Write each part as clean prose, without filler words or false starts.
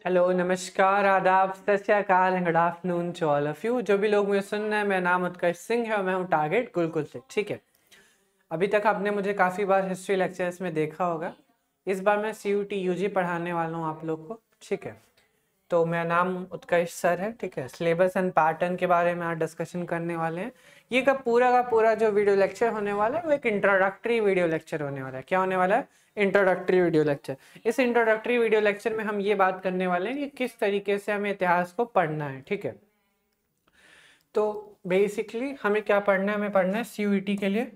Hello, नमस्कार, आदाब, सत श्री अकाल and good afternoon to all of you. जो भी लोग मुझे सुन रहे हैं, मेरा नाम उत्कर्ष सिंह है और मैं हूँ टारगेट गुरुकुल से। ठीक है, अभी तक आपने मुझे काफ़ी बार हिस्ट्री लेक्चर्स में देखा होगा। इस बार मैं CUT UG पढ़ाने वाला हूँ आप लोग को। ठीक है, तो मेरा नाम उत्कर्ष सर है। ठीक है, सिलेबस एंड पैटर्न के बारे में आज डिस्कशन करने वाले हैं। ये का पूरा जो वीडियो लेक्चर होने वाला है वो एक इंट्रोडक्टरी वीडियो लेक्चर होने वाला है। क्या होने वाला है? Introductory video lecture. इस इंट्रोडक्टरी वीडियो लेक्चर में हम ये बात करने वाले हैं कि किस तरीके से हमें इतिहास को पढ़ना है। ठीक है, तो बेसिकली हमें क्या पढ़ना है? हमें पढ़ना है CUET के लिए।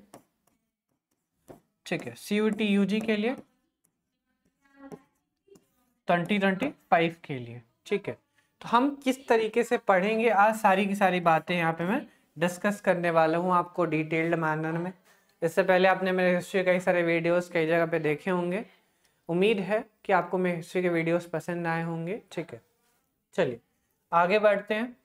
ठीक है, CUET UG के लिए, 2025 के लिए। ठीक है, तो हम किस तरीके से पढ़ेंगे आज सारी की सारी बातें यहाँ पे मैं डिस्कस करने वाला हूँ आपको डिटेल्ड मैनर में। इससे पहले आपने मेरे हिस्ट्री कई सारे वीडियोस कई जगह पे देखे होंगे। उम्मीद है कि आपको मेरे हिस्ट्री के वीडियोस पसंद आए होंगे। ठीक है, चलिए आगे बढ़ते हैं।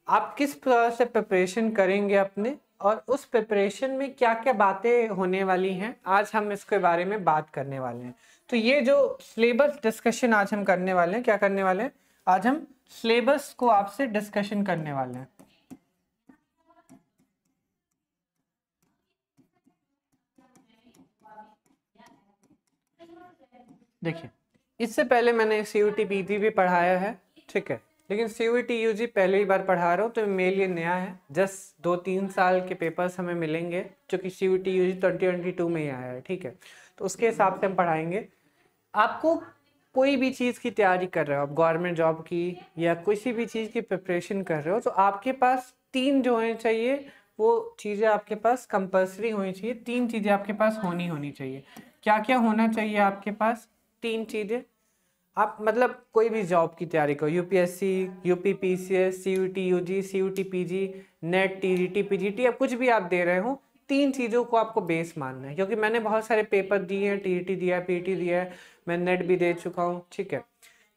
आप किस प्रकार से प्रिपरेशन करेंगे अपने, और उस प्रिपरेशन में क्या क्या बातें होने वाली हैं, आज हम इसके बारे में बात करने वाले हैं। तो ये जो सिलेबस डिस्कशन आज हम करने वाले हैं, क्या करने वाले हैं? आज हम सिलेबस को आपसे डिस्कशन करने वाले हैं। देखिए, इससे पहले मैंने CUT PG भी पढ़ाया है। ठीक है, लेकिन CUT UG पहली बार पढ़ा रहा हूँ, तो मेरे लिए नया है। जस्ट 2-3 साल के पेपर्स हमें मिलेंगे, जो कि CUT UG 2022 में ही आया है। ठीक है, तो उसके हिसाब से हम पढ़ाएंगे। आपको कोई भी चीज़ की तैयारी कर रहे हो, आप गवर्नमेंट जॉब की या किसी भी चीज़ की प्रिपरेशन कर रहे हो, तो आपके पास 3 जो होने चाहिए वो चीज़ें आपके पास कंपल्सरी होनी चाहिए। 3 चीज़ें आपके पास होनी चाहिए। क्या क्या होना चाहिए आपके पास? 3 चीज़ें। आप मतलब कोई भी जॉब की तैयारी करो, UPSC, UPPCS, CUT UG, CUT PG, net, TGT, PGT, या कुछ भी आप दे रहे हो, 3 चीज़ों को आपको बेस मानना है। क्योंकि मैंने बहुत सारे पेपर दिए हैं, TGT दिया है, PT दिया है, मैं नेट भी दे चुका हूँ। ठीक है,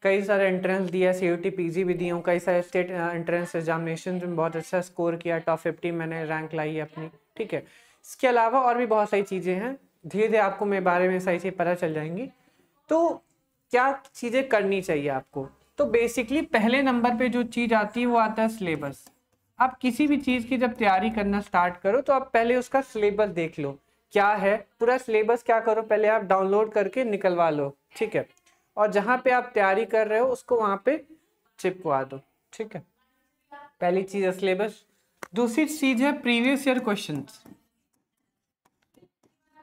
कई सारे एंट्रेंस दिया है, CUT PG भी दी हूँ, कई सारे स्टेट एंट्रेंस एग्जामिनेशन में बहुत अच्छा स्कोर किया, टॉप 50 मैंने रैंक लाई है अपनी। ठीक है, इसके अलावा और भी बहुत सारी चीज़ें हैं, धीरे धीरे आपको मेरे बारे में सही से पता चल जाएंगी। तो क्या चीज़ें करनी चाहिए आपको? तो बेसिकली पहले नंबर पे जो चीज़ आती है वो आता है सिलेबस। आप किसी भी चीज़ की जब तैयारी करना स्टार्ट करो, तो आप पहले उसका सिलेबस देख लो क्या है। पूरा सिलेबस क्या करो, पहले आप डाउनलोड करके निकलवा लो। ठीक है, और जहाँ पे आप तैयारी कर रहे हो उसको वहाँ पे चिपकवा दो। ठीक है, पहली चीज़ है सिलेबस। दूसरी चीज़ है previous year questions.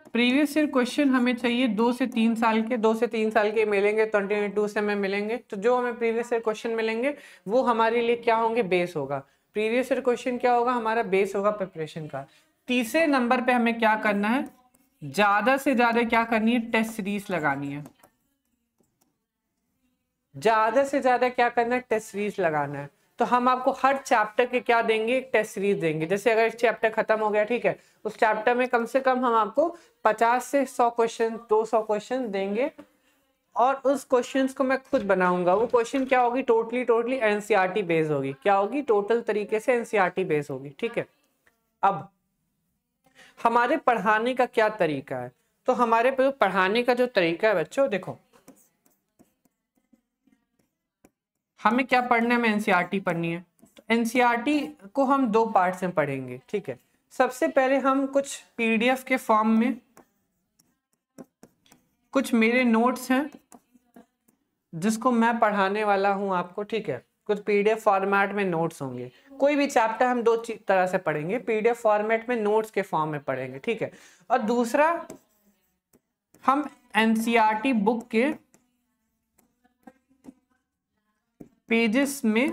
Previous year question हमें चाहिए 2 से 3 साल के। 2 से 3 साल के मिलेंगे, 2022 से हमें मिलेंगे। तो जो हमें प्रीवियस ईयर क्वेश्चन मिलेंगे वो हमारे लिए क्या होंगे? बेस होगा। प्रीवियस ईयर क्वेश्चन क्या होगा? हमारा बेस होगा प्रिपरेशन का। तीसरे नंबर पे हमें क्या करना है? ज्यादा से ज्यादा क्या करनी है? टेस्ट सीरीज लगानी है। ज्यादा से ज्यादा क्या करना है? टेस्ट सीरीज लगाना है। तो हम आपको हर चैप्टर के क्या देंगे? एक टेस्ट सीरीज देंगे। जैसे अगर एक चैप्टर खत्म हो गया, ठीक है, उस चैप्टर में कम से कम हम आपको 50 से 100 क्वेश्चन, 200 क्वेश्चन देंगे, और उस क्वेश्चंस को मैं खुद बनाऊंगा। वो क्वेश्चन क्या होगी? टोटली एनसीईआरटी बेस होगी। क्या होगी? टोटल तरीके से एनसीईआरटी बेस होगी। ठीक है, अब हमारे पढ़ाने का क्या तरीका है? तो हमारे पढ़ाने का जो तरीका है बच्चों, देखो, हमें क्या पढ़ना है? हमें एनसीईआरटी पढ़नी है। तो एनसीईआरटी को हम 2 पार्ट्स में पढ़ेंगे। ठीक है, सबसे पहले हम कुछ पीडीएफ के फॉर्म में, कुछ मेरे नोट्स हैं जिसको मैं पढ़ाने वाला हूं आपको। ठीक है, कुछ पीडीएफ फॉर्मेट में नोट्स होंगे। कोई भी चैप्टर हम 2 तरह से पढ़ेंगे, पीडीएफ फॉर्मेट में, नोट्स के फॉर्म में पढ़ेंगे। ठीक है, और दूसरा, हम एनसीईआरटी बुक के पेजेस में,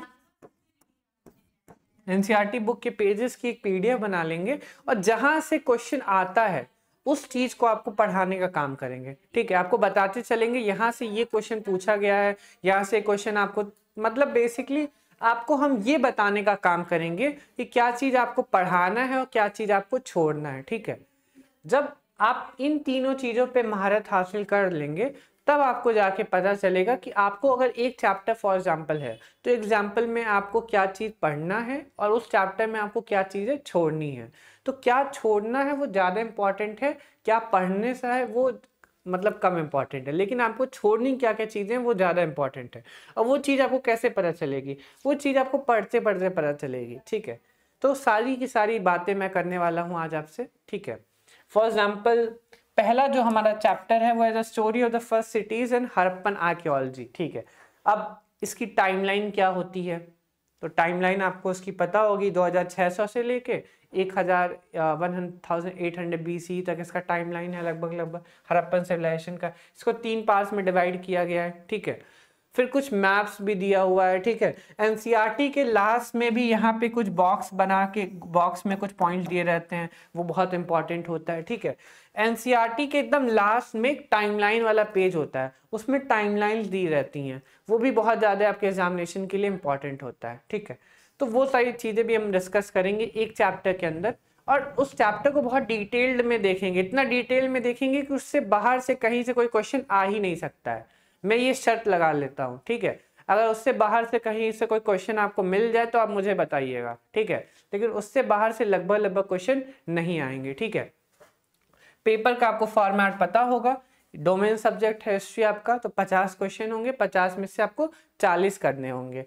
एनसीईआरटी बुक के पेजेस की एक पीडीएफ बना लेंगे, और जहां से क्वेश्चन आता है उस चीज को आपको पढ़ाने का काम करेंगे। ठीक है, आपको बताते चलेंगे यहाँ से ये क्वेश्चन पूछा गया है, यहाँ से क्वेश्चन आपको, मतलब बेसिकली आपको हम ये बताने का काम करेंगे कि क्या चीज आपको पढ़ाना है और क्या चीज आपको छोड़ना है। ठीक है, जब आप इन तीनों चीजों पे महारत हासिल कर लेंगे, तब आपको जाके पता चलेगा कि आपको अगर एक चैप्टर फॉर एग्जांपल है, तो एग्जांपल में आपको क्या चीज पढ़ना है और उस चैप्टर में आपको क्या चीजें छोड़नी है। तो क्या छोड़ना है वो ज्यादा इंपॉर्टेंट है, क्या पढ़ने से है वो मतलब कम इंपॉर्टेंट है, लेकिन आपको छोड़नी क्या क्या चीज़ें वो ज़्यादा इंपॉर्टेंट है। और वो चीज़ आपको कैसे पता चलेगी, वो चीज़ आपको पढ़ते पढ़ते पता चलेगी, ठीक है। तो सारी की सारी बातें मैं करने वाला हूँ आज आपसे, ठीक है। फॉर एग्जाम्पल पहला जो हमारा चैप्टर है वो है the story of the first cities and Harappan archaeology, ठीक है। अब इसकी टाइमलाइन क्या होती है, तो टाइमलाइन आपको इसकी पता होगी, 2600 से लेके 1800 BC तक इसका टाइमलाइन है लगभग हड़प्पन सिविलाइजेशन का। इसको 3 पार्ट्स में डिवाइड किया गया है, ठीक है। फिर कुछ मैप्स भी दिया हुआ है, ठीक है। एनसीईआरटी के लास्ट में भी यहाँ पे कुछ बॉक्स बना के, बॉक्स में कुछ पॉइंट्स दिए रहते हैं, वो बहुत इंपॉर्टेंट होता है, ठीक है। एनसीईआरटी के एकदम लास्ट में एक टाइमलाइन वाला पेज होता है, उसमें टाइमलाइंस दी रहती हैं, वो भी बहुत ज़्यादा आपके एग्जामिनेशन के लिए इंपॉर्टेंट होता है, ठीक है। तो वो सारी चीज़ें भी हम डिस्कस करेंगे एक चैप्टर के अंदर, और उस चैप्टर को बहुत डिटेल्ड में देखेंगे, इतना डिटेल में देखेंगे कि उससे बाहर से कहीं से कोई क्वेश्चन आ ही नहीं सकता है। मैं ये शर्त लगा लेता हूँ, ठीक है। अगर उससे बाहर से कहीं से कोई क्वेश्चन आपको मिल जाए तो आप मुझे बताइएगा, ठीक है। लेकिन उससे बाहर से लगभग क्वेश्चन नहीं आएंगे, ठीक है। पेपर का आपको फॉर्मेट पता होगा, डोमेन सब्जेक्ट है हिस्ट्री आपका, तो 50 क्वेश्चन होंगे, 50 में से आपको 40 करने होंगे।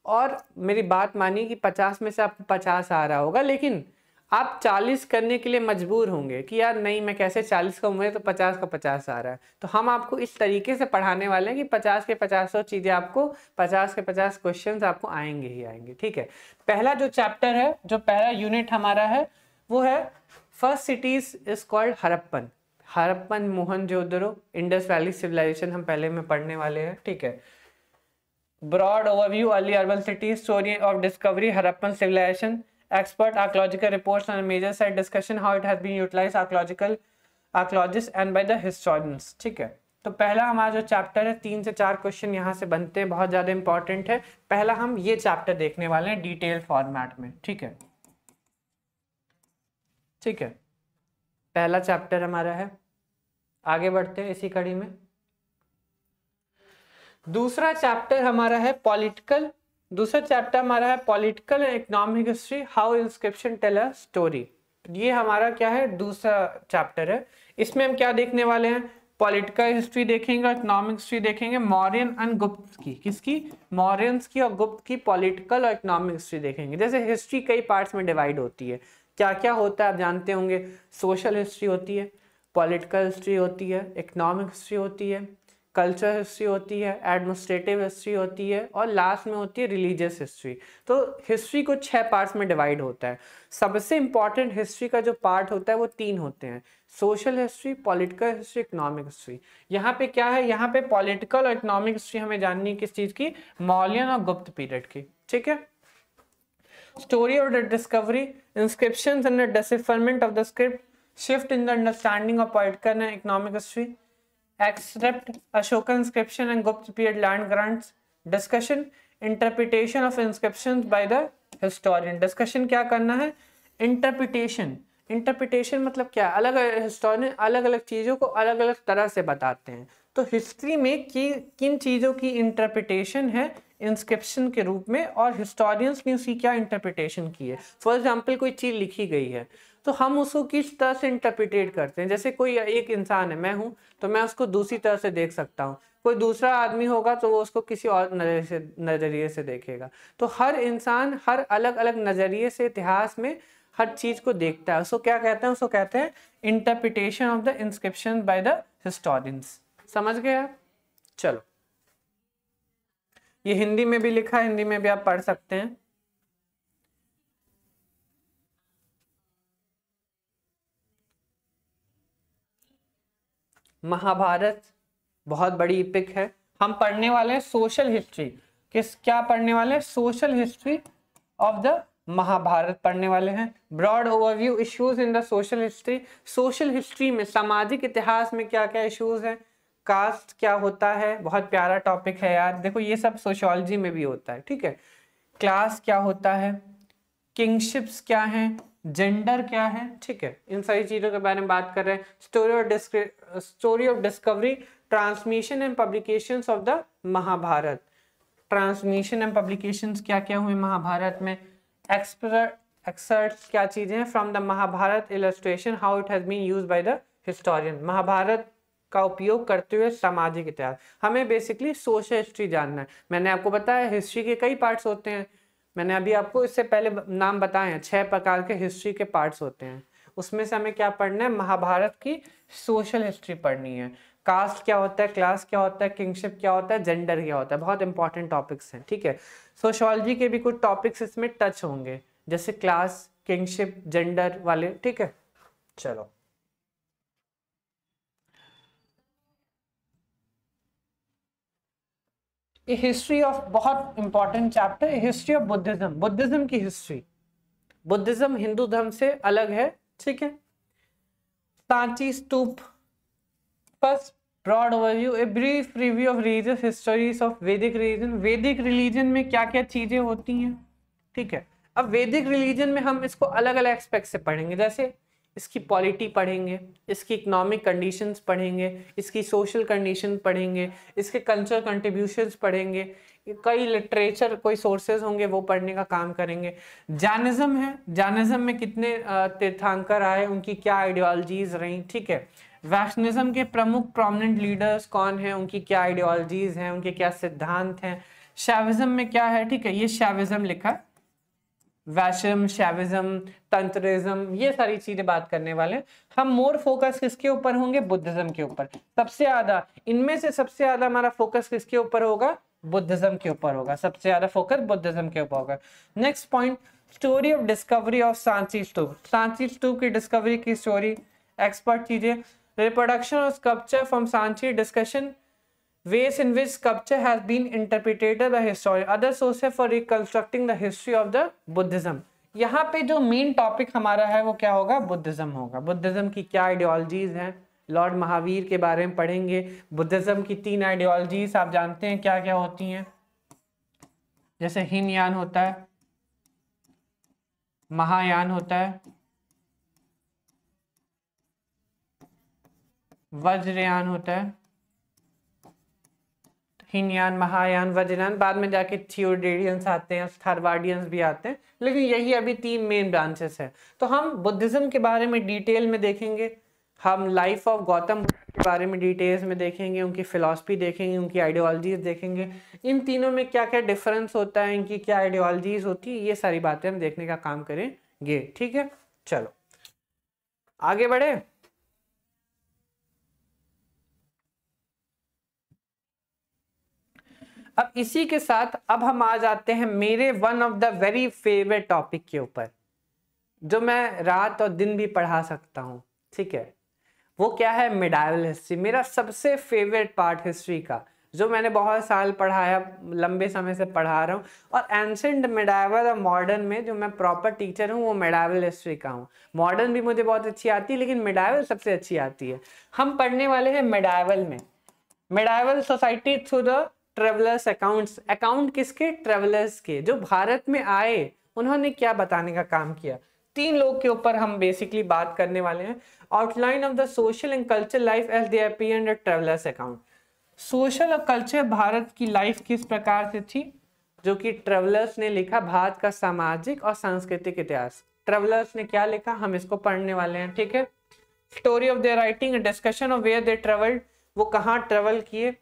और मेरी बात मानिए कि 50 में से आपको 50 आ रहा होगा, लेकिन आप 40 करने के लिए मजबूर होंगे कि यार नहीं, मैं कैसे 40 का मुझे तो 50 का 50 आ रहा है। तो हम आपको इस तरीके से पढ़ाने वाले हैं कि 50 के 50 चीज़ें आपको, 50 के 50 क्वेश्चन आपको आएंगे ही आएंगे, ठीक है। पहला जो चैप्टर है, जो पहला यूनिट हमारा है, वो है first cities is called Harappan. Harappan, Mohenjodaro, Indus valley civilisation हम पहले में पढ़ने वाले हैं, ठीक है। Broad overview, early urban cities, story of discovery, Harappan civilisation, expert archaeological reports on a major site discussion how it has been utilized archaeologists and by the historians, ठीक है। तो पहला हमारा जो चैप्टर है, 3 से 4 क्वेश्चन यहाँ से बनते हैं, बहुत ज़्यादा इंपॉर्टेंट है। पहला हम ये चैप्टर देखने वाले हैं डिटेल फॉर्मेट में, ठीक है, ठीक है। पहला चैप्टर हमारा है, आगे बढ़ते हैं इसी कड़ी में। दूसरा चैप्टर हमारा है political and economic history, how inscription tell a story. ये हमारा क्या है, दूसरा चैप्टर है। इसमें हम क्या देखने वाले हैं, पॉलिटिकल हिस्ट्री देखेंगे, इकोनॉमिक हिस्ट्री देखेंगे, मौर्यन एंड गुप्त की, किसकी, मौर्यंस की और गुप्त की पॉलिटिकल और इकोनॉमिक हिस्ट्री देखेंगे। जैसे हिस्ट्री कई पार्ट्स में डिवाइड होती है, क्या क्या होता है आप जानते होंगे। सोशल हिस्ट्री होती है, पॉलिटिकल हिस्ट्री होती है, इकोनॉमिक हिस्ट्री होती है, कल्चर हिस्ट्री होती है, एडमिनिस्ट्रेटिव हिस्ट्री होती है, और लास्ट में होती है रिलीजियस हिस्ट्री। तो हिस्ट्री को 6 पार्ट्स में डिवाइड होता है। सबसे इंपॉर्टेंट हिस्ट्री का जो पार्ट होता है वो 3 होते हैं, social history, political history, economic history. यहाँ पे क्या है, यहाँ पे पॉलिटिकल और इकोनॉमिक हिस्ट्री हमें जाननी है किस चीज़ की, मौर्यन और गुप्त पीरियड की, ठीक है। Story of the discovery, inscriptions and the decipherment of the script, shift in the understanding of political and economic history, except Ashoka inscription and Gupta period land grants, discussion, interpretation of inscriptions by the historian। discussion क्या करना है, interpretation मतलब क्या, अलग अलग historian अलग अलग चीज़ों को अलग अलग तरह से बताते हैं। तो हिस्ट्री में किन चीज़ों की इंटरप्रिटेशन है इंस्क्रिप्शन के रूप में, और हिस्टोरियंस ने उसकी क्या इंटरप्रिटेशन की है। फॉर एग्जाम्पल कोई चीज़ लिखी गई है तो हम उसको किस तरह से इंटरप्रिटेट करते हैं। जैसे कोई एक इंसान है, मैं हूँ, तो मैं उसको दूसरी तरह से देख सकता हूँ, कोई दूसरा आदमी होगा तो वो उसको किसी और नज़रिए से देखेगा। तो हर इंसान हर अलग अलग नज़रिए से इतिहास में हर चीज़ को देखता है। उसको क्या कहते हैं, उसको कहते हैं interpretation of the inscription bye the historians. समझ गए आप। चलो, ये हिंदी में भी लिखा है, हिंदी में भी आप पढ़ सकते हैं। महाभारत बहुत बड़ी इपिक है। हम पढ़ने वाले हैं सोशल हिस्ट्री, क्या पढ़ने वाले हैं, social history of the Mahabharata पढ़ने वाले हैं। Broad overview issues in the social history, social history में सामाजिक इतिहास में क्या क्या इश्यूज हैं, कास्ट क्या होता है, बहुत प्यारा टॉपिक है यार, देखो ये सब सोशियोलॉजी में भी होता है, ठीक है। क्लास क्या होता है, किंगशिप्स क्या हैं, जेंडर क्या है, ठीक है, इन सारी चीज़ों के बारे में बात कर रहे हैं। Story of discovery, transmission and publications of the Mahabharata, transmission and publications क्या क्या हुए महाभारत में। एक्सर्ट्स क्या चीज़ें हैं from the Mahabharata illustration, how it has been used by the historian. Mahabharata का उपयोग करते हुए सामाजिक इतिहास। हमें बेसिकली सोशल हिस्ट्री जानना है। मैंने आपको बताया हिस्ट्री के कई पार्ट्स होते हैं, मैंने अभी आपको इससे पहले नाम बताए हैं, 6 प्रकार के हिस्ट्री के पार्ट्स होते हैं। उसमें से हमें क्या पढ़ना है, महाभारत की सोशल हिस्ट्री पढ़नी है। कास्ट क्या होता है, क्लास क्या होता है, किंगशिप क्या होता है, जेंडर क्या होता है, बहुत इंपॉर्टेंट टॉपिक्स हैं, ठीक है। सोशियोलॉजी के भी कुछ टॉपिक्स इसमें टच होंगे, जैसे क्लास, किंगशिप, जेंडर वाले, ठीक है। चलो हिस्ट्री ऑफ, बहुत important chapter, history of Buddhism, Buddhism की हिस्ट्री। बुद्धिज्म हिंदू धर्म से अलग है, ठीक है। Sanchi stupa, first broad overview, a brief review of religious histories of Vedic religion. Vedic religion में क्या क्या चीजें होती हैं, ठीक है। अब वैदिक रिलीजन में हम इसको अलग अलग एस्पेक्ट से पढ़ेंगे, जैसे इसकी पॉलिटी पढ़ेंगे, इसकी इकोनॉमिक कंडीशंस पढ़ेंगे, इसकी सोशल कंडीशन पढ़ेंगे, इसके कल्चर कंट्रीब्यूशंस पढ़ेंगे, कई लिटरेचर, कोई सोर्सेज होंगे वो पढ़ने का काम करेंगे। जैनिज्म है, जैनिज्म में कितने तीर्थंकर आए, उनकी क्या आइडियोलॉजीज रही, ठीक है। वैष्णविज्म के प्रमुख प्रोमिनेंट लीडर्स कौन हैं, उनकी क्या आइडियोलॉजीज हैं, उनके क्या सिद्धांत हैं। शैविज्म में क्या है, ठीक है, ये शैविज्म लिखा, वैष्णव, शैविज्म, तंत्रिज्म, ये सारी चीजें बात करने वाले हैं। हम मोर फोकस किसके ऊपर होंगे, बुद्धिज्म के ऊपर। सबसे ज्यादा, इनमें से सबसे ज्यादा हमारा फोकस किसके ऊपर होगा, बुद्धिज्म के ऊपर होगा, सबसे ज्यादा फोकस बुद्धिज्म के ऊपर होगा। Next point, story of discovery of Sanchi stupa. Sanchi stupa की डिस्कवरी की स्टोरी, एक्सपर्ट चीजें। Reproduction of sculpture from Sanchi, discussion ways in which sculpture has been interpreted by historian, other sources for reconstructing the history of the Buddhism। यहाँ पे जो main topic हमारा है वो क्या होगा, बुद्धिज्म होगा। बुद्धिज्म की क्या आइडियोलॉजीज हैं, लॉर्ड महावीर के बारे में पढ़ेंगे। बुद्धिज्म की 3 आइडियोलॉजीज आप जानते हैं क्या क्या होती हैं, जैसे हीनयान होता है, महायान होता है, वज्रयान होता है। हीनयान, महायान, वज्रयान, बाद में जाके थियोडेरियंस आते हैं, थारवाडियंस भी आते हैं, लेकिन यही अभी 3 मेन ब्रांचेस हैं। तो हम बुद्धिज्म के बारे में डिटेल में देखेंगे, हम लाइफ ऑफ गौतम बुद्ध के बारे में डिटेल्स में देखेंगे, उनकी फिलॉसफी देखेंगे, उनकी आइडियोलॉजीज देखेंगे, इन तीनों में क्या क्या डिफरेंस होता है, इनकी क्या आइडियोलॉजीज होती है, ये सारी बातें हम देखने का काम करेंगे, ठीक है। चलो आगे बढ़े। अब इसी के साथ अब हम आ जाते हैं मेरे one of the very favourite topic के ऊपर, जो मैं रात और दिन भी पढ़ा सकता हूँ, ठीक है। वो क्या है, मिडाइवल हिस्ट्री, मेरा सबसे फेवरेट पार्ट हिस्ट्री का, जो मैंने बहुत साल पढ़ाया, लंबे समय से पढ़ा रहा हूँ। और एंशिएंट, मिडाइवल और मॉडर्न में जो मैं प्रॉपर टीचर हूँ वो मिडाइवल हिस्ट्री का हूँ। मॉडर्न भी मुझे बहुत अच्छी आती है, लेकिन मिडाइवल सबसे अच्छी आती है। हम पढ़ने वाले हैं मिडाइवल में, medieval society through the travellers accounts. Account किसके, ट्रेवलर्स के, जो भारत में आए, उन्होंने क्या बताने का काम किया। 3 लोग के ऊपर हम बेसिकली बात करने वाले हैं। Outline of the social and culture life as they appear in the travellers account. Social और कल्चर भारत की लाइफ किस प्रकार से थी, जो कि ट्रेवलर्स ने लिखा, भारत का सामाजिक और सांस्कृतिक इतिहास। ट्रेवलर्स ने क्या लिखा, हम इसको पढ़ने वाले हैं, ठीक है। Story of their writing, discussion of where they travelled, वो कहाँ ट्रेवल किए,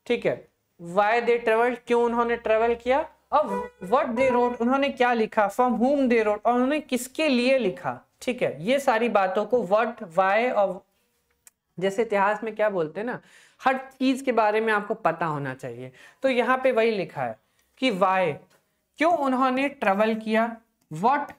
ठीक है। वाई दे ट्रेवल्ड, क्यों उन्होंने ट्रेवल किया, और व्हाट दे रोट, उन्होंने क्या लिखा, फ्रॉम हुम दे रोट, और उन्होंने किसके लिए लिखा, ठीक है। ये सारी बातों को व्हाट, वाई, और जैसे इतिहास में क्या बोलते हैं ना, हर चीज के बारे में आपको पता होना चाहिए। तो यहाँ पे वही लिखा है कि वाई, क्यों उन्होंने ट्रेवल किया, व्हाट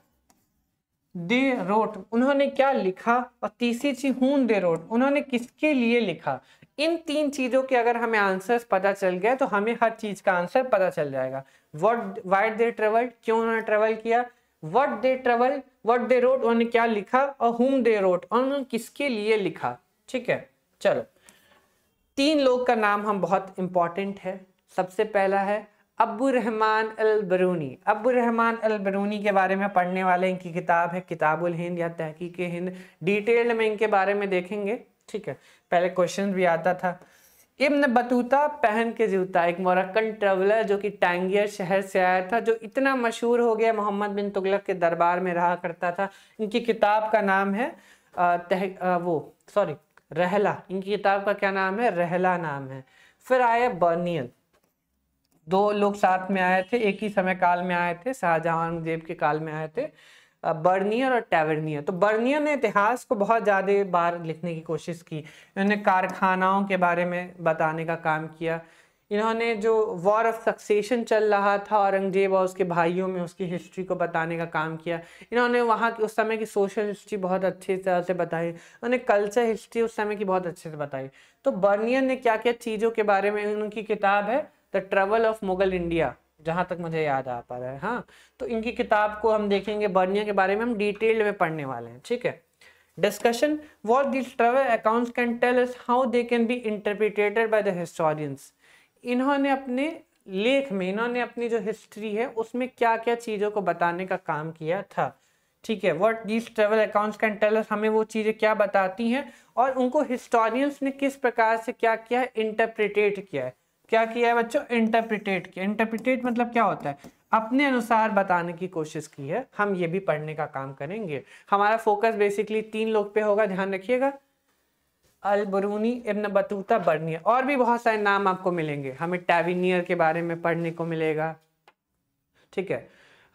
दे रोट, उन्होंने क्या लिखा, और तीसरी चीज हुम दे रोट, उन्होंने किसके लिए लिखा। इन 3 चीजों के अगर हमें आंसर्स पता चल गए तो हमें हर चीज का आंसर पता चल जाएगा। व्हाट, व्हाई दे ट्रेवल्ड, क्यों उन्होंने ट्रेवल किया, what they travel, what they wrote, उन्होंने क्या लिखा, और हुम दे रोट, उन्होंने किसके लिए लिखा, ठीक है। चलो 3 लोग का नाम हम बहुत इंपॉर्टेंट है। सबसे पहला है अब्बू रहमान अल बरूनी। अब्बू रहमान अल बरूनी के बारे में पढ़ने वाले, इनकी किताब है किताबुल हिंद या तहकीक हिंद, डिटेल में इनके बारे में देखेंगे, ठीक है। पहले क्वेश्चन भी आता था। इब्न बतूता, पहन के जूता, एक मोरक्कन ट्रेवलर जो कि टांगियर शहर से आया था, जो इतना मशहूर हो गया, मोहम्मद बिन तुगलक के दरबार में रहा करता था। इनकी किताब का नाम है रहला, इनकी किताब का क्या नाम है, रहला नाम है। फिर आए बर्नियर, दो लोग साथ में आए थे, एक ही समय काल में आए थे, शाहजहां औरंगजेब के काल में आए थे, बर्नियर और टैवर्नियर। तो बर्नियर ने इतिहास को बहुत ज़्यादा बार लिखने की कोशिश की, इन्होंने कारखानाओं के बारे में बताने का काम किया, इन्होंने जो वॉर ऑफ सक्सेशन चल रहा था औरंगजेब और उसके भाइयों में, उसकी हिस्ट्री को बताने का काम किया, इन्होंने वहाँ की उस समय की सोशल हिस्ट्री बहुत अच्छी तरह से बताई, उन्होंने कल्चर हिस्ट्री उस समय की बहुत अच्छे से बताई। तो बर्नियर ने क्या क्या चीज़ों के बारे में, उनकी किताब है the travel of Mughal India, जहां तक मुझे याद आ पा रहा है। हाँ, तो इनकी किताब को हम देखेंगे, बर्नियर के बारे में हम डिटेल में पढ़ने वाले हैं, ठीक है। Discussion, what this travel accounts can tell us, how they can be interpreted by the historians. इन्होंने अपने लेख में, इन्होंने अपनी जो हिस्ट्री है उसमें क्या क्या चीज़ों को बताने का काम किया था, ठीक है। What this travel accounts can tell us, हमें वो चीज़ें क्या बताती हैं, और उनको हिस्टोरियंस ने किस प्रकार से क्या किया है, इंटरप्रिटेट किया है। क्या किया है बच्चों, इंटरप्रिटेट किया। इंटरप्रिटेट मतलब क्या होता है, अपने अनुसार बताने की कोशिश की है। हम ये भी पढ़ने का काम करेंगे। हमारा फोकस बेसिकली 3 लोग पे होगा, ध्यान रखिएगा, अल बरूनी, इब्न बतूता, बर्नियर। और भी बहुत सारे नाम आपको मिलेंगे, हमें टैवर्नियर के बारे में पढ़ने को मिलेगा, ठीक है।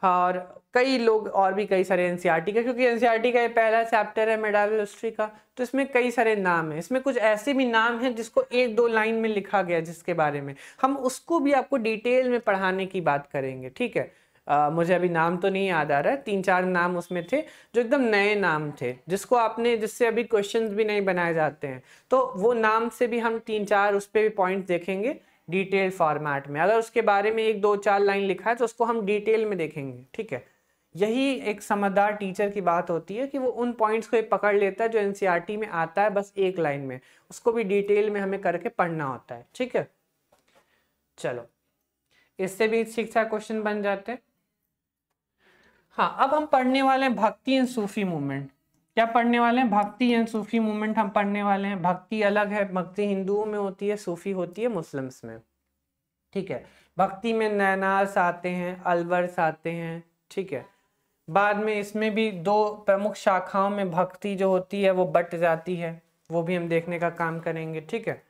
और कई लोग और भी कई सारे एनसीईआरटी का, क्योंकि एनसीईआरटी का ये पहला चैप्टर है मेडावल हिस्ट्री का, तो इसमें कई सारे नाम हैं। इसमें कुछ ऐसे भी नाम हैं जिसको 1-2 लाइन में लिखा गया, जिसके बारे में हम उसको भी आपको डिटेल में पढ़ाने की बात करेंगे, ठीक है। मुझे अभी नाम तो नहीं याद आ रहा है, 3-4 नाम उसमें थे जो एकदम नए नाम थे, जिसको आपने, जिससे अभी क्वेश्चंस भी नहीं बनाए जाते हैं, तो वो नाम से भी हम 3-4 उस पर भी पॉइंट देखेंगे डिटेल फॉर्मेट में। अगर उसके बारे में 1-2-4 लाइन लिखा है तो उसको हम डिटेल में देखेंगे, ठीक है। यही एक समझदार टीचर की बात होती है कि वो उन पॉइंट्स को पकड़ लेता है जो एनसीईआरटी में आता है बस 1 लाइन में, उसको भी डिटेल में हमें करके पढ़ना होता है, ठीक है। चलो, इससे भी शिक्षा क्वेश्चन बन जाते हैं। हाँ, अब हम पढ़ने वाले हैं भक्ति एंड सूफी मूवमेंट। क्या पढ़ने वाले हैं, भक्ति एंड सूफी मूवमेंट हम पढ़ने वाले हैं। भक्ति अलग है, भक्ति हिंदुओं में होती है, सूफी होती है मुस्लिम्स में, ठीक है। भक्ति में नैनार्स आते हैं, अलवर्स आते हैं, ठीक है। बाद में इसमें भी 2 प्रमुख शाखाओं में भक्ति जो होती है वो बट जाती है, वो भी हम देखने का काम करेंगे, ठीक है।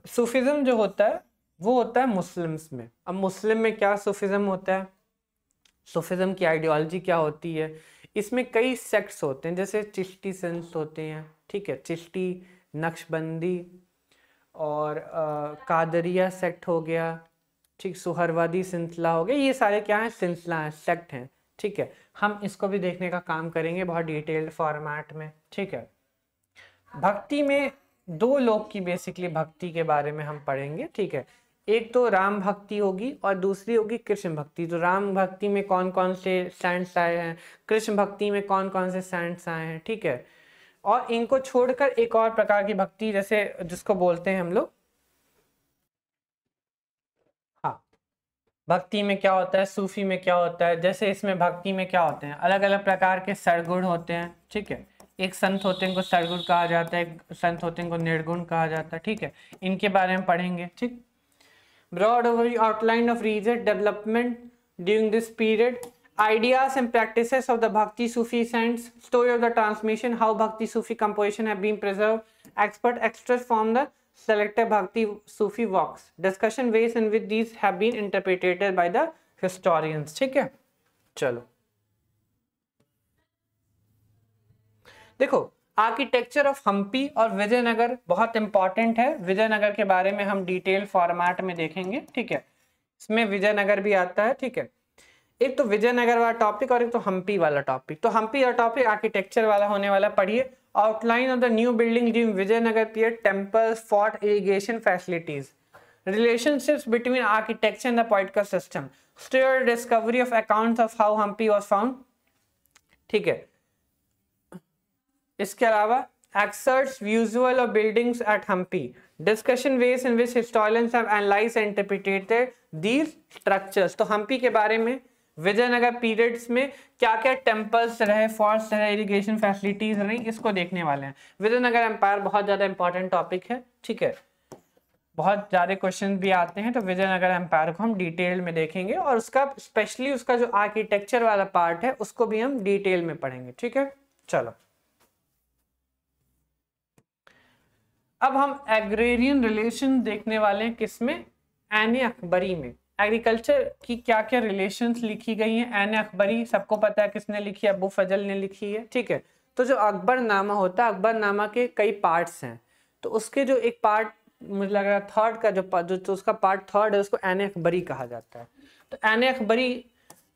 सूफिज्म जो होता है वो होता है मुस्लिम्स में। अब मुस्लिम में क्या सूफिज्म होता है, सूफिज्म की आइडियोलॉजी क्या होती है, इसमें कई सेक्ट्स होते हैं, जैसे चिश्ती सेंस होते हैं, ठीक है, चिश्ती, नक्शबंदी और कादरिया सेक्ट हो गया, ठीक, सुहरवादी सिलसिला हो गया, ये सारे क्या हैं, सिलसिला हैं, सेक्ट हैं, ठीक है। हम इसको भी देखने का काम करेंगे बहुत डिटेल्ड फॉर्मेट में, ठीक है। भक्ति में 2 लोग की बेसिकली भक्ति के बारे में हम पढ़ेंगे, ठीक है। एक तो राम भक्ति होगी और दूसरी होगी कृष्ण भक्ति। तो राम भक्ति में कौन कौन से सैंट्स आए हैं, कृष्ण भक्ति में कौन कौन से सैंट्स आए हैं, ठीक है। और इनको छोड़कर एक और प्रकार की भक्ति, जैसे जिसको बोलते हैं हम लोग, हाँ, भक्ति में क्या होता है, सूफी में क्या होता है, जैसे इसमें भक्ति में क्या होते हैं, अलग अलग प्रकार के सरगुण होते हैं, ठीक है। एक संत होते हैं इनको सरगुण कहा जाता है, एक संत होते हैं इनको निर्गुण कहा जाता है, ठीक है। इनके बारे में पढ़ेंगे, ठीक। Broad overview outline of region development during this period, ideas and practices of the Bhakti Sufi saints, story of the transmission, how Bhakti Sufi composition have been preserved, expert extracts from the selected Bhakti Sufi works, discussion ways in which these have been interpreted by the historians, ठीक है। चलो देखो, architecture of Hampi और विजयनगर बहुत important है। विजयनगर के बारे में हम डिटेल फॉर्मेट में देखेंगे, ठीक है। इसमें विजयनगर भी आता है, ठीक है। एक तो विजयनगर वाला टॉपिक और एक तो हम्पी वाला टॉपिक। तो हम्पी वाला टॉपिक आर्किटेक्चर वाला होने वाला, पढ़िए। Outline of the new building during Vijayanagar period, temples, fort, irrigation facilities, relationships between architecture and the political system, still discovery of accounts of how Hampi was found, ठीक है। इसके अलावा excerpts visual of buildings at Hampi, discussion ways in which historians have analyzed and interpreted these structures। तो हम्पी के बारे में Vijayanagar periods में क्या क्या टेम्पल्स रहे, फोर्ट्स रहे, इरिगेशन फैसिलिटीज रही, इसको देखने वाले हैं। विजयनगर एम्पायर बहुत ज्यादा इंपॉर्टेंट टॉपिक है, ठीक है। बहुत ज़्यादा क्वेश्चन भी आते हैं, तो विजयनगर एम्पायर को हम डिटेल में देखेंगे और उसका स्पेशली उसका जो आर्किटेक्चर वाला पार्ट है उसको भी हम डिटेल में पढ़ेंगे, ठीक है। चलो अब हम एग्रेरियन रिलेशन देखने वाले हैं, किसमें? ऐन अकबरी में। एग्रीकल्चर की क्या क्या रिलेशंस लिखी गई हैं? ऐन अकबरी सबको पता है किसने लिखी है, अबू फजल ने लिखी है, ठीक है। तो जो अकबरनामा होता है, अकबरनामा के कई पार्ट्स हैं, तो उसके जो एक पार्ट मुझे लग रहा है थर्ड का जो उसका पार्ट थर्ड है, उसको ऐन अकबरी कहा जाता है। तो ऐन अकबरी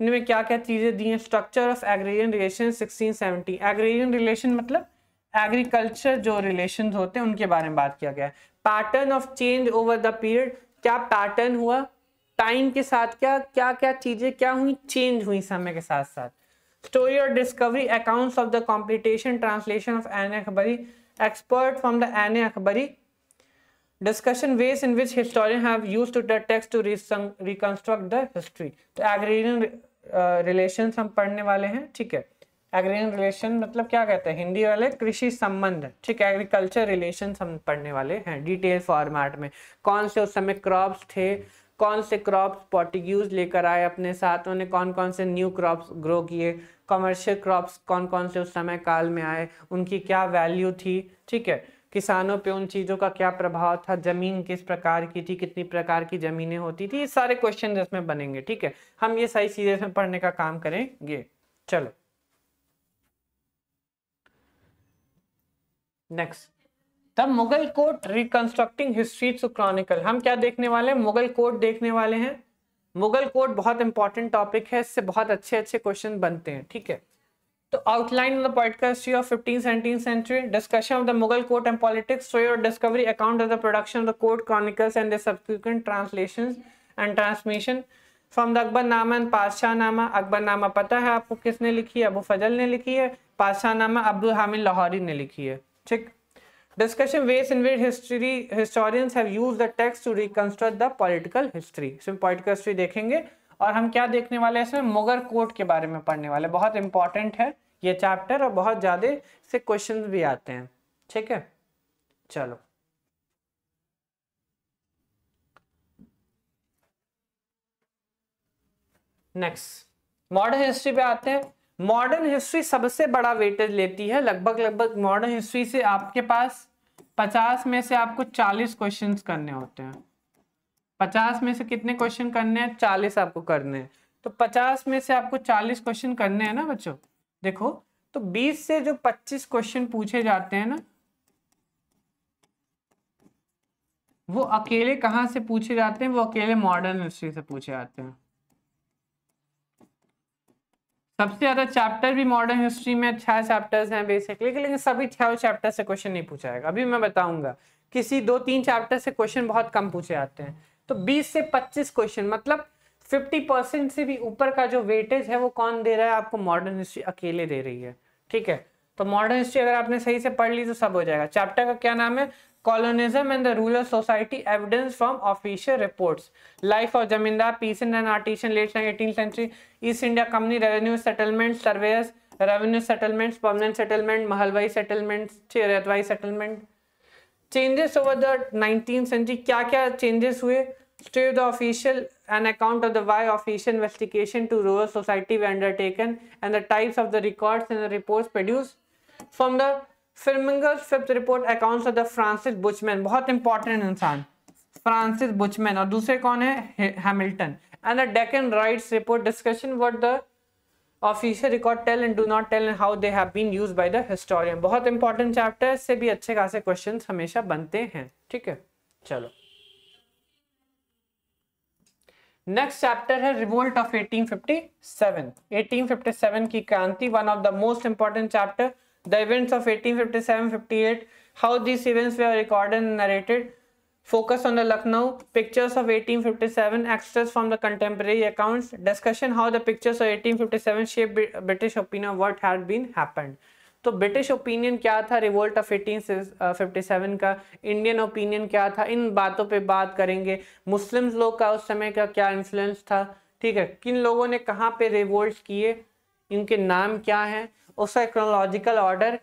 में क्या क्या चीजें दी हैं? Structure of agrarian relation 1670। Agrarian relation मतलब एग्रीकल्चर जो रिलेशंस होते हैं उनके बारे में बात किया गया है। Pattern of change over the period, क्या पैटर्न हुआ टाइम के साथ, क्या क्या क्या चीजें क्या हुई, चेंज हुई समय के साथ साथ। स्टोरी और discovery, accounts of the compilation translation of Ain Akbari, expert from the Ain Akbari, discussion ways in which historians have used the text to reconstruct the history। तो एग्रीरियन रिलेशंस हम पढ़ने वाले हैं, ठीक है। एग्रीरियन रिलेशन मतलब क्या कहते हैं हिंदी वाले? कृषि संबंध, ठीक है। एग्रीकल्चर रिलेशंस हम पढ़ने वाले हैं डिटेल फॉर्मेट में। कौन से उस समय क्रॉप्स थे, कौन से क्रॉप्स पोर्टुगीज लेकर आए अपने साथ, उन्होंने कौन कौन से न्यू क्रॉप्स ग्रो किए, कमर्शियल क्रॉप्स कौन कौन से उस समय काल में आए, उनकी क्या वैल्यू थी, ठीक है। किसानों पे उन चीज़ों का क्या प्रभाव था, जमीन किस प्रकार की थी, कितनी प्रकार की जमीनें होती थी, ये सारे क्वेश्चन इसमें बनेंगे, ठीक है। हम ये सारी चीजें इसमें पढ़ने का काम करेंगे। चलो next, the Mughal court reconstructing history through chronicle. हम क्या देखने वाले हैं? मुगल कोर्ट देखने वाले हैं। मुगल कोर्ट बहुत इंपॉर्टेंट टॉपिक है, इससे बहुत अच्छे अच्छे क्वेश्चन बनते हैं, ठीक है। तो outline of the political history of 15th-17th century, discussion of the Mughal court and politics, story और discovery, account of the production of the court chronicles and the subsequent translations and transmission from the Akbarnama and Padshahnama. Akbarnama पता है आपको किसने लिखी है? अबू फजल ने लिखी है। पातशाहनामा अब्दुल हामिद लाहौरी ने लिखी है, ठीक। Discussion ways in which historians have used the text to reconstruct the political history। इसमें political history देखेंगे। और हम क्या देखने वाले हैं इसमें? मुगल कोर्ट के बारे में पढ़ने वाले। बहुत इंपॉर्टेंट है ये चैप्टर और बहुत ज्यादा से क्वेश्चंस भी आते हैं, ठीक है। चलो नेक्स्ट मॉडर्न हिस्ट्री पे आते हैं। मॉडर्न हिस्ट्री सबसे बड़ा वेटेज लेती है, लगभग मॉडर्न हिस्ट्री से आपके पास 50 में से आपको 40 क्वेश्चंस करने होते हैं। 50 में से कितने क्वेश्चन करने हैं? 40 आपको करने हैं। तो 50 में से आपको 40 क्वेश्चन करने हैं ना बच्चों। देखो तो 20 से जो 25 क्वेश्चन पूछे जाते हैं ना, वो अकेले कहाँ से पूछे जाते हैं? वो अकेले मॉडर्न हिस्ट्री से पूछे जाते हैं। सबसे ज्यादा चैप्टर भी मॉडर्न हिस्ट्री में 6 चैप्टर्स हैं बेसिकली, लेकिन सभी 6 चैप्टर से क्वेश्चन नहीं पूछा जाएगा। अभी मैं बताऊंगा किसी 2-3 चैप्टर से क्वेश्चन बहुत कम पूछे जाते हैं। तो 20 से 25 क्वेश्चन मतलब 50% से भी ऊपर का जो वेटेज है वो कौन दे रहा है आपको? मॉडर्न हिस्ट्री अकेले दे रही है, ठीक है। तो मॉडर्न हिस्ट्री अगर आपने सही से पढ़ ली तो सब हो जाएगा। चैप्टर का क्या नाम है? Colonialism and the rural society, evidence from official reports, life of zamindar, peasant and artisan, late 18th century, East India Company, revenue settlements, surveyors, revenue settlements, permanent settlement, mahalwai settlements, Ratwai settlement, changes over the 19th century, क्या क्या changes हुए, story of the official, an account of the why official investigation to rural society were undertaken and the types of the records and the reports produced from the Firminger's fifth report, accounts of the Francis Buchanan, बहुत important इंसान Francis Buchanan, और दूसरे कौन है? Hamilton. And the Deccan riots report, discussion what the official record tell and do not tell and how they have been used by the historian. बहुत important chapter है, इससे भी अच्छे खासे क्वेश्चंस हमेशा बनते हैं, ठीक है। चलो नेक्स्ट चैप्टर है रिवोल्ट ऑफ 1857। 1857 की क्रांति, one of the most important chapter. The events of 1857-58, how these events were recorded and narrated, focus on the Lucknow, pictures of 1857, extras from the contemporary accounts, discussion how the pictures of 1857 shaped British opinion of what had been happened। तो British opinion क्या था revolt of 1857 का, Indian opinion क्या था, इन बातों पे बात करेंगे। मुस्लिम्स लोग का उस समय का क्या इन्फ्लुएंस था, ठीक है। किन लोगों ने कहाँ पे रिवोल्ट किए, इनके नाम क्या हैं, उसका क्रोनोलॉजिकल ऑर्डर,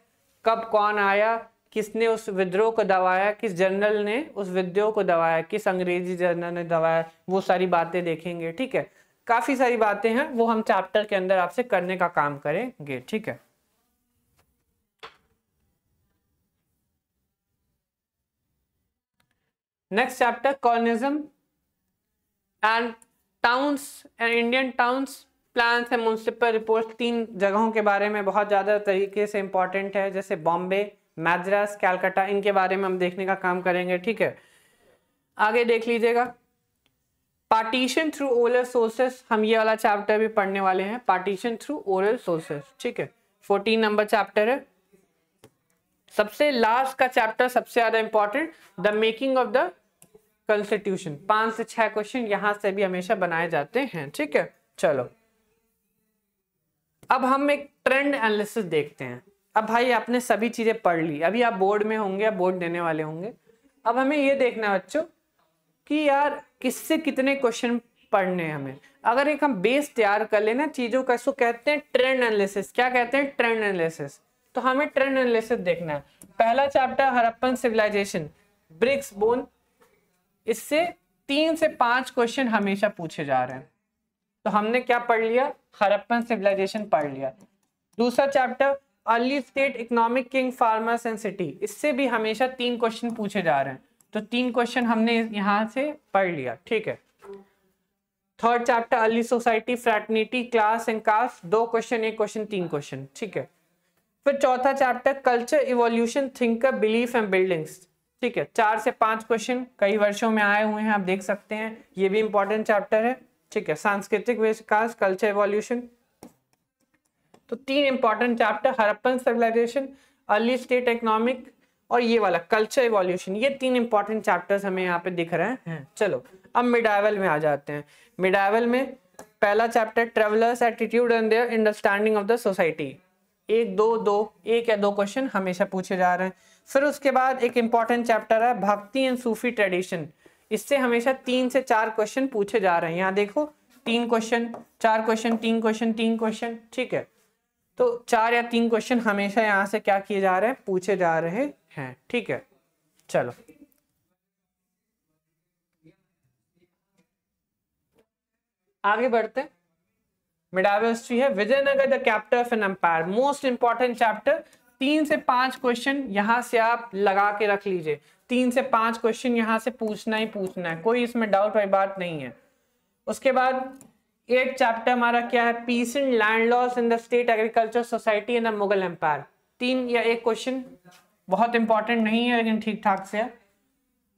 कब कौन आया, किसने उस विद्रोह को दबाया, किस जनरल ने उस विद्रोह को दबाया, किस अंग्रेजी जनरल ने दबाया, वो सारी बातें देखेंगे, ठीक है। काफी सारी बातें हैं, वो हम चैप्टर के अंदर आपसे करने का काम करेंगे, ठीक है। Next chapter colonialism and towns and Indian towns plans and municipal report. 3 जगहों के बारे में बहुत ज़्यादा तरीके से इंपॉर्टेंट है, जैसे बॉम्बे, मैद्रास, कैलकाटा, इनके बारे में हम देखने का काम करेंगे। ठीक है, आगे देख लीजिएगा पार्टीशन थ्रू ओरल सोर्सेस, हम ये वाला चैप्टर भी पढ़ने वाले हैं, पार्टीशन थ्रू ओरल सोर्सेस। ठीक है, 14 नंबर चैप्टर है। सबसे लास्ट का चैप्टर सबसे ज्यादा important, the making of the constitution. 5 से 6 क्वेश्चन यहां से भी हमेशा बनाए जाते हैं। ठीक है, चलो अब हम एक ट्रेंड एनालिसिस देखते हैं। अब भाई आपने सभी चीजें पढ़ ली, अभी आप बोर्ड में होंगे, आप बोर्ड देने वाले होंगे। अब हमें ये देखना है बच्चों कि यार किससे कितने क्वेश्चन पढ़ने हैं हमें। अगर एक हम बेस तैयार कर लेना चीजों का, इसको कहते हैं ट्रेंड एनालिसिस। क्या कहते हैं? Trend analysis. तो हमें ट्रेंड एनालिसिस देखना है। पहला chapter Harappan civilisation, bricks bone, इससे 3 से 5 क्वेश्चन हमेशा पूछे जा रहे हैं। तो हमने क्या पढ़ लिया? हड़प्पन सिविलाइजेशन पढ़ लिया। दूसरा chapter early state economic king farmers and city, इससे भी हमेशा 3 क्वेश्चन पूछे जा रहे हैं। तो 3 क्वेश्चन हमने यहां से पढ़ लिया। ठीक है, third chapter early society fraternity class and caste, 2 question, 1 question, 3 question. ठीक है, फिर चौथा chapter culture evolution thinker belief and buildings. ठीक है, 4 से 5 क्वेश्चन कई वर्षों में आए हुए हैं, आप देख सकते हैं, ये भी इंपॉर्टेंट चैप्टर है। ठीक है, सांस्कृतिक विकास, कल्चर इवोल्यूशन। तो 3 important chapter, Harappan civilisation, early state economic और ये वाला कल्चर इवोल्यूशन, ये 3 इंपॉर्टेंट चैप्टर्स हमें यहाँ पे दिख रहे हैं। चलो अब मिडाइवल में आ जाते हैं। मिडाइवल में पहला chapter travellers attitude and their understanding of the society, 1 या 2 क्वेश्चन हमेशा पूछे जा रहे हैं। फिर उसके बाद एक इंपॉर्टेंट चैप्टर है भक्ति एंड सूफी ट्रेडिशन, इससे हमेशा 3 से 4 क्वेश्चन पूछे जा रहे हैं। यहाँ देखो 3 क्वेश्चन, 4 क्वेश्चन, 3 क्वेश्चन, 3 क्वेश्चन। ठीक है, तो 4 या 3 क्वेश्चन हमेशा यहाँ से क्या किए जा रहे हैं? पूछे जा रहे हैं। ठीक है, चलो आगे बढ़ते हैं। मिडाइवल हिस्ट्री है, Vijayanagar the capital of an empire, most important chapter. 3 से 5 क्वेश्चन यहां से आप लगा के रख लीजिए। 3 से 5 क्वेश्चन यहां से पूछना ही पूछना है, कोई इसमें डाउट वाली बात नहीं है। उसके बाद 8 चैप्टर हमारा क्या है? Peace and land loss in the state agriculture society in the Mughal empire. 3 या 1 क्वेश्चन, बहुत इंपॉर्टेंट नहीं है लेकिन ठीक ठाक से है।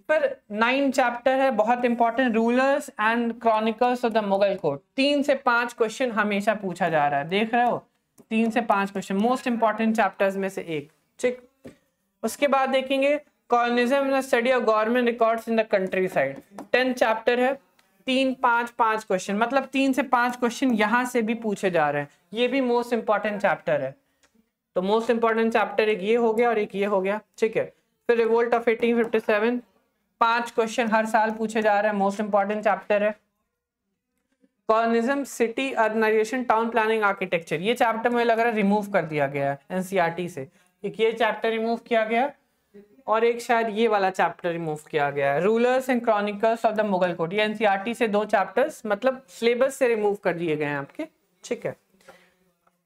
फिर 9 चैप्टर है, बहुत important, rulers and chronicles of the Mughal court. 3 से 5 क्वेश्चन हमेशा पूछा जा रहा है, देख रहे हो? 3 से 5 क्वेश्चन, मोस्ट इंपॉर्टेंट चैप्टर्स में से एक। ठीक, उसके बाद देखेंगे colonialism in study of government records in the country side, 10 chapter है, 3-5 क्वेश्चन, मतलब 3 से 5 क्वेश्चन यहां से भी पूछे जा रहे हैं। ये भी मोस्ट इंपॉर्टेंट चैप्टर है। तो मोस्ट इंपॉर्टेंट चैप्टर एक ये हो गया और एक ये हो गया। ठीक है, फिर रिवोल्ट ऑफ 1857, 5 क्वेश्चन हर साल पूछे जा रहे हैं, मोस्ट इंपॉर्टेंट चैप्टर है। Colonialism, city urbanisation, town planning, architecture, ये चैप्टर मुझे लग रहा है रिमूव कर दिया गया है एनसीईआरटी से। एक ये चैप्टर रिमूव किया गया और एक शायद ये वाला चैप्टर रिमूव किया गया है, rulers and chronicles of the Mughal court. ये एनसीईआरटी से 2 चैप्टर्स मतलब सिलेबस से रिमूव कर दिए गए हैं आपके। ठीक है,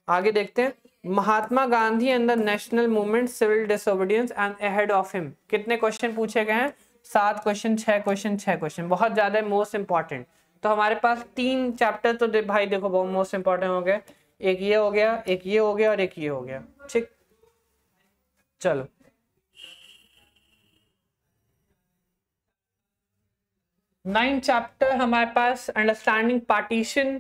आगे देखते हैं Mahatma Gandhi and the national movement, civil disobedience and ahead of him. कितने क्वेश्चन पूछे गए हैं? 7 क्वेश्चन, 6 क्वेश्चन, 6 क्वेश्चन, बहुत ज्यादा मोस्ट इंपॉर्टेंट। तो हमारे पास 3 चैप्टर तो भाई देखो बहुत मोस्ट इंपॉर्टेंट हो गए, एक ये हो गया, एक ये हो गया और एक ये हो गया। ठीक, चलो 9 चैप्टर हमारे पास, understanding partition,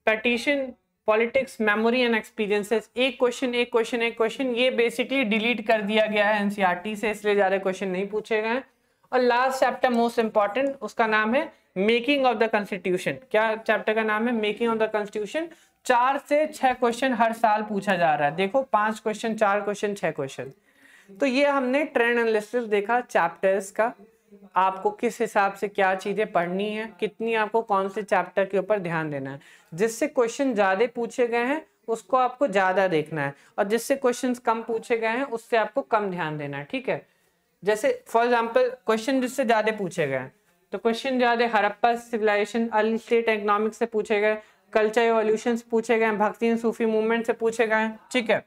petition, politics, memory and experiences. एक क्वेश्चन, एक क्वेश्चन, एक क्वेश्चन, ये बेसिकली डिलीट कर दिया गया है एनसीईआरटी से, इसलिए ज्यादा क्वेश्चन नहीं पूछे गए। और लास्ट चैप्टर मोस्ट इंपॉर्टेंट, उसका नाम है मेकिंग ऑफ द कॉन्स्टिट्यूशन। क्या चैप्टर का नाम है? Making of the constitution. 4 से 6 क्वेश्चन हर साल पूछा जा रहा है। देखो 5 क्वेश्चन, 4 क्वेश्चन, 6 क्वेश्चन। तो ये हमने ट्रेंड एनालिसिस देखा चैप्टर्स का, आपको किस हिसाब से क्या चीजें पढ़नी है, कितनी आपको कौन से चैप्टर के ऊपर ध्यान देना है। जिससे क्वेश्चन ज्यादा पूछे गए हैं उसको आपको ज्यादा देखना है, और जिससे क्वेश्चंस कम पूछे गए हैं उससे आपको कम ध्यान देना है। ठीक है, जैसे फॉर एग्जांपल क्वेश्चन जिससे ज्यादा पूछे गए हैं, तो क्वेश्चन ज्यादा Harappa civilisation, early state economics से पूछे गए, कल्चर इवोल्यूशन से पूछे गए, भक्ति एंड सूफी मूवमेंट से पूछे गए। ठीक है,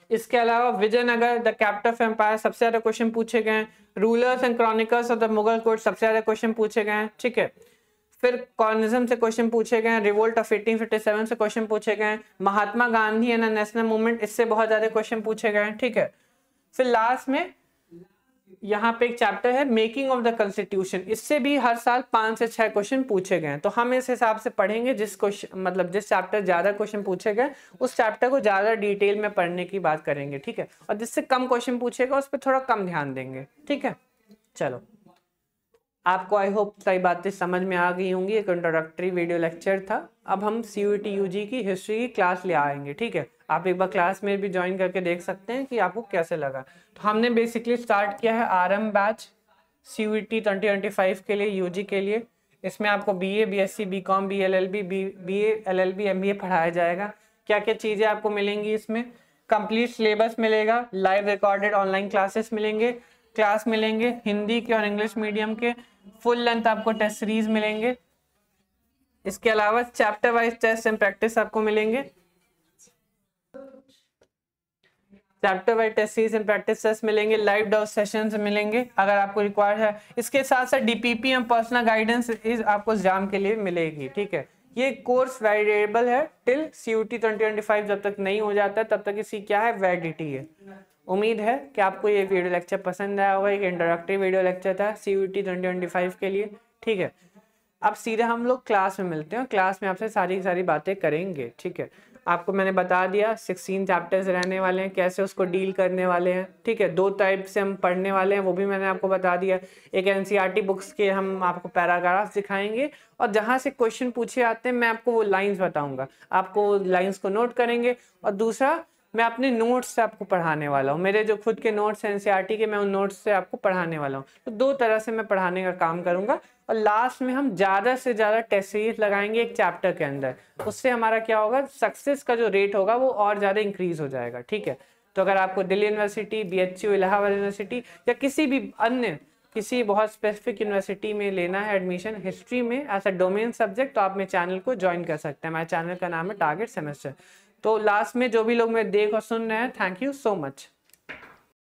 इसके अलावा Vijayanagar the capital of empire, सबसे ज्यादा क्वेश्चन पूछे गए। Rulers and chronicles of the Mughal court सबसे ज्यादा क्वेश्चन पूछे गए हैं, ठीक है। फिर कॉर्निज्म से क्वेश्चन पूछे गए हैं, रिवोल्ट ऑफ 1857 से क्वेश्चन पूछे गए हैं, Mahatma Gandhi and national movement, इससे बहुत ज्यादा क्वेश्चन पूछे गए हैं, ठीक है। फिर लास्ट में यहाँ पे एक चैप्टर है मेकिंग ऑफ द कॉन्स्टिट्यूशन, इससे भी हर साल 5 से 6 क्वेश्चन पूछे गए हैं। तो हम इस हिसाब से पढ़ेंगे जिस क्वेश्चन मतलब जिस चैप्टर ज्यादा क्वेश्चन पूछे गए उस चैप्टर को ज्यादा डिटेल में पढ़ने की बात करेंगे, ठीक है। और जिससे कम क्वेश्चन पूछेगा उस पर थोड़ा कम ध्यान देंगे, ठीक है। चलो, आपको आई होप सारी बातें समझ में आ गई होंगी। एक इंट्रोडक्टरी वीडियो लेक्चर था। अब हम CUET UG की हिस्ट्री की क्लास ले आएंगे, ठीक है। आप एक बार क्लास में भी ज्वाइन करके देख सकते हैं कि आपको कैसे लगा। तो हमने बेसिकली स्टार्ट किया है RM बैच CUET 2025 के लिए, UG के लिए। इसमें आपको BA BSc BCom BLLB BA LLB MBA पढ़ाया जाएगा। क्या क्या चीज़ें आपको मिलेंगी इसमें? कंप्लीट सिलेबस मिलेगा, लाइव रिकॉर्डेड ऑनलाइन क्लासेस मिलेंगे, क्लास मिलेंगे हिंदी के और इंग्लिश मीडियम के, फुल लेंथ आपको टेस्ट सीरीज मिलेंगे। इसके अलावा chapter wise test and practice आपको मिलेंगे, chapter wise test series and practice test मिलेंगे, लाइव डाउट सेशंस मिलेंगे अगर आपको रिक्वायर्ड है। इसके साथ साथ DPP एंड पर्सनल गाइडेंस आपको एग्जाम के लिए मिलेगी, ठीक है। ये कोर्स वैलिडेबल है टिल CUET 2025, जब तक नहीं हो जाता है तब तक इसकी क्या है, वैलिडिटी है। उम्मीद है कि आपको ये वीडियो लेक्चर पसंद आया होगा। एक इंट्रोडक्टरी वीडियो लेक्चर था CUET 2025 के लिए, ठीक है। अब सीधे हम लोग क्लास में मिलते हैं, क्लास में आपसे सारी सारी बातें करेंगे, ठीक है। आपको मैंने बता दिया 16 चैप्टर्स रहने वाले हैं, कैसे उसको डील करने वाले हैं, ठीक है। 2 टाइप से हम पढ़ने वाले हैं, वो भी मैंने आपको बता दिया। एक NCERT बुक्स के हम आपको पैराग्राफ दिखाएंगे और जहाँ से क्वेश्चन पूछे आते हैं मैं आपको वो लाइन्स बताऊंगा, आपको लाइन्स को नोट करेंगे। और दूसरा, मैं अपने नोट्स से आपको पढ़ाने वाला हूँ, मेरे जो खुद के नोट्स हैं NCERT के, मैं उन नोट्स से आपको पढ़ाने वाला हूँ। तो 2 तरह से मैं पढ़ाने का काम करूँगा। और लास्ट में हम ज़्यादा से ज़्यादा टेस्ट सीरीज लगाएंगे एक चैप्टर के अंदर, उससे हमारा क्या होगा, सक्सेस का जो रेट होगा वो और ज़्यादा इंक्रीज हो जाएगा, ठीक है। तो अगर आपको Delhi university, BHU, Allahabad university या किसी भी अन्य किसी बहुत स्पेसिफिक यूनिवर्सिटी में लेना है एडमिशन हिस्ट्री में एज अ डोमेन सब्जेक्ट, तो आप मेरे चैनल को ज्वाइन कर सकते हैं। हमारे चैनल का नाम है टारगेट सेमेस्टर। तो लास्ट में जो भी लोग मेरे देख और सुन रहे हैं, थैंक यू सो मच।